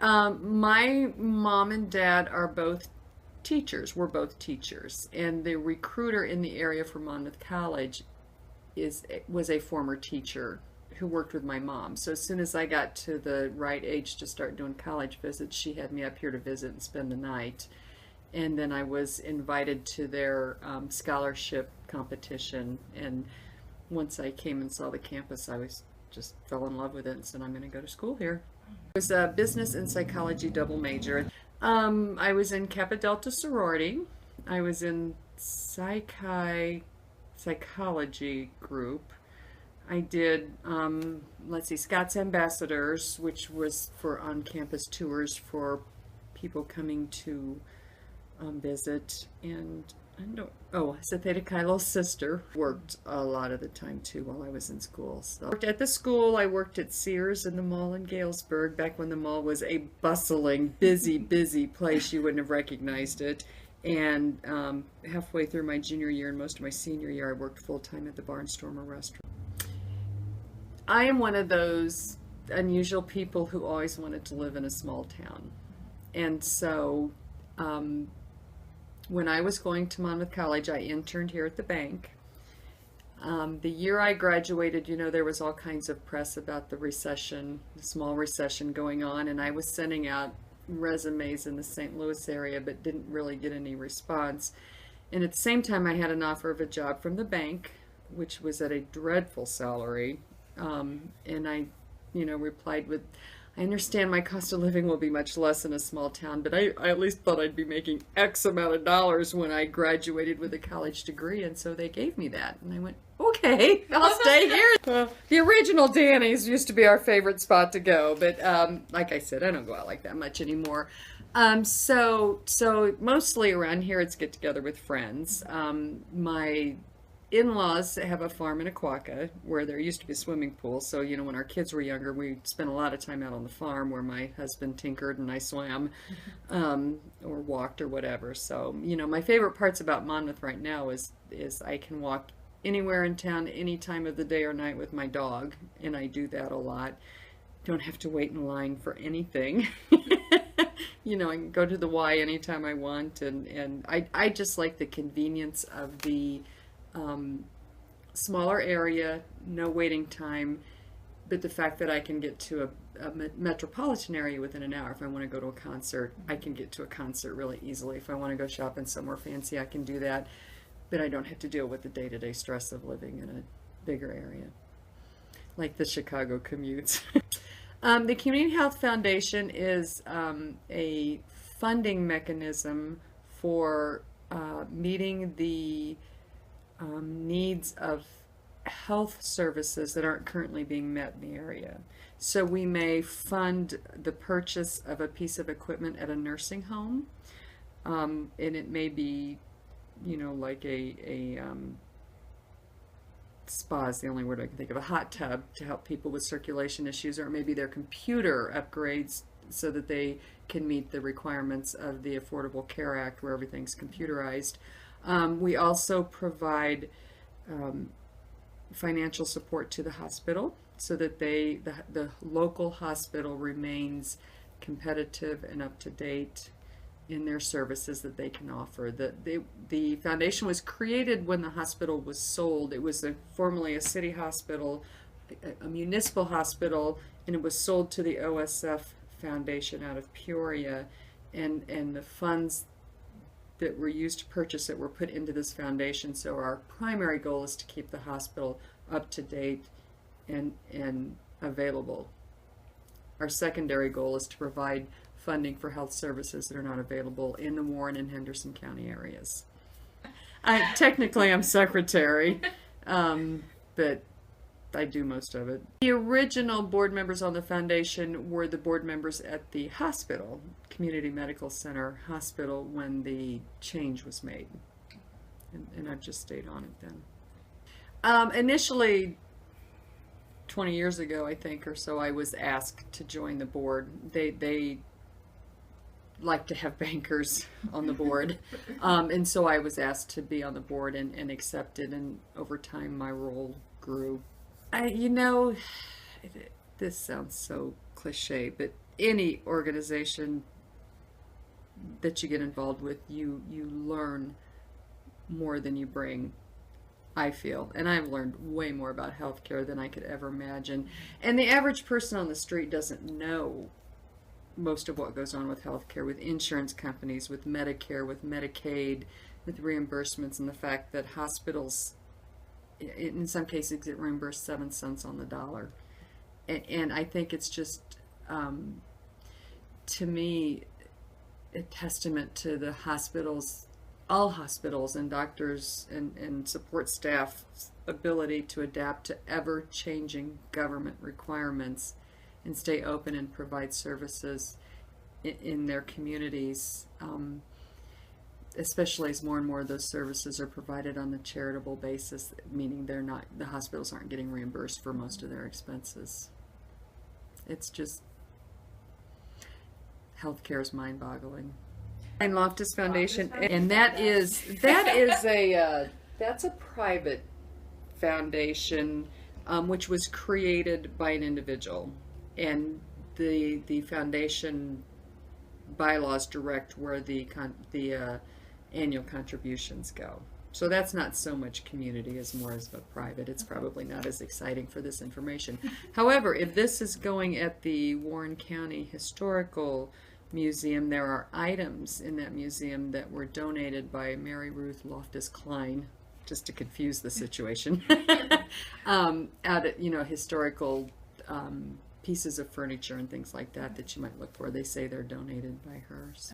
My mom and dad are both teachers. We're both teachers, and the recruiter in the area for Monmouth College was a former teacher who worked with my mom. So as soon as I got to the right age to start doing college visits, she had me up here to visit and spend the night. And then I was invited to their scholarship competition. And once I came and saw the campus, I was just fell in love with it and said, I'm going to go to school here. I was a business and psychology double major. I was in Kappa Delta sorority. I was in psychology group. I did, Scott's Ambassadors, which was for on-campus tours for people coming to visit. And Zeta Theta Chi Little Sister worked a lot of the time too while I was in school. So I worked at the school. I worked at Sears in the mall in Galesburg back when the mall was a bustling, busy place. You wouldn't have recognized it. And halfway through my junior year and most of my senior year, I worked full-time at the Barnstormer restaurant. I am one of those unusual people who always wanted to live in a small town. And so when I was going to Monmouth College, I interned here at the bank. The year I graduated, there was all kinds of press about the recession, the small recession going on, and I was sending out resumes in the St. Louis area but didn't really get any response. And at the same time, I had an offer of a job from the bank, which was at a dreadful salary. And I, replied with, I understand my cost of living will be much less in a small town, but I at least thought I'd be making X amount of dollars when I graduated with a college degree, and so they gave me that. And I went, okay, I'll stay here. The original Danny's used to be our favorite spot to go, but like I said, I don't go out like that much anymore. So mostly around here it's get together with friends. My in-laws have a farm in Aquaka where there used to be a swimming pool. So, when our kids were younger, we spent a lot of time out on the farm where my husband tinkered and I swam or walked or whatever. So, my favorite parts about Monmouth right now is I can walk anywhere in town any time of the day or night with my dog, and I do that a lot. Don't have to wait in line for anything. I can go to the Y anytime I want, and I just like the convenience of the smaller area, no waiting time, but the fact that I can get to a metropolitan area within an hour. If I want to go to a concert, I can get to a concert really easily. If I want to go shopping somewhere fancy, I can do that, but I don't have to deal with the day-to-day stress of living in a bigger area, like the Chicago commutes. The Community Health Foundation is a funding mechanism for meeting the needs of health services that aren't currently being met in the area. So we may fund the purchase of a piece of equipment at a nursing home, and it may be, like a spa is the only word I can think of, a hot tub to help people with circulation issues, or maybe their computer upgrades so that they can meet the requirements of the Affordable Care Act where everything's computerized. We also provide financial support to the hospital so that the local hospital remains competitive and up to date in their services that they can offer. The foundation was created when the hospital was sold. It was formerly a city hospital, a municipal hospital, and it was sold to the OSF Foundation out of Peoria, and the funds that were used to purchase it were put into this foundation. So our primary goal is to keep the hospital up to date and available. Our secondary goal is to provide funding for health services that are not available in the Warren and Henderson County areas. Technically I'm secretary, but I do most of it. The original board members on the foundation were the board members at the hospital, Community Medical Center Hospital, when the change was made. And I've just stayed on it then. Initially, 20 years ago, I think, or so, I was asked to join the board. They like to have bankers on the board. And so I was asked to be on the board and accepted, and over time my role grew. This sounds so cliche, but any organization that you get involved with, you learn more than you bring, I feel. And I've learned way more about healthcare than I could ever imagine. And the average person on the street doesn't know most of what goes on with healthcare, with insurance companies, with Medicare, with Medicaid, with reimbursements, and the fact that hospitals, in some cases, get reimbursed 7 cents on the dollar. And I think it's just, to me, a testament to the hospitals, all hospitals and doctors and support staff's ability to adapt to ever-changing government requirements and stay open and provide services in their communities, especially as more and more of those services are provided on the charitable basis, meaning the hospitals aren't getting reimbursed for most of their expenses. It's just, healthcare is mind-boggling. And Loftus Foundation, and that's a private foundation, which was created by an individual, and the foundation bylaws direct where the annual contributions go. So that's not so much community as more as a private. It's probably not as exciting for this information. However, if this is going at the Warren County Historical Museum, there are items in that museum that were donated by Mary Ruth Loftus Klein, just to confuse the situation, out at, historical pieces of furniture and things like that you might look for. They say they're donated by her. So.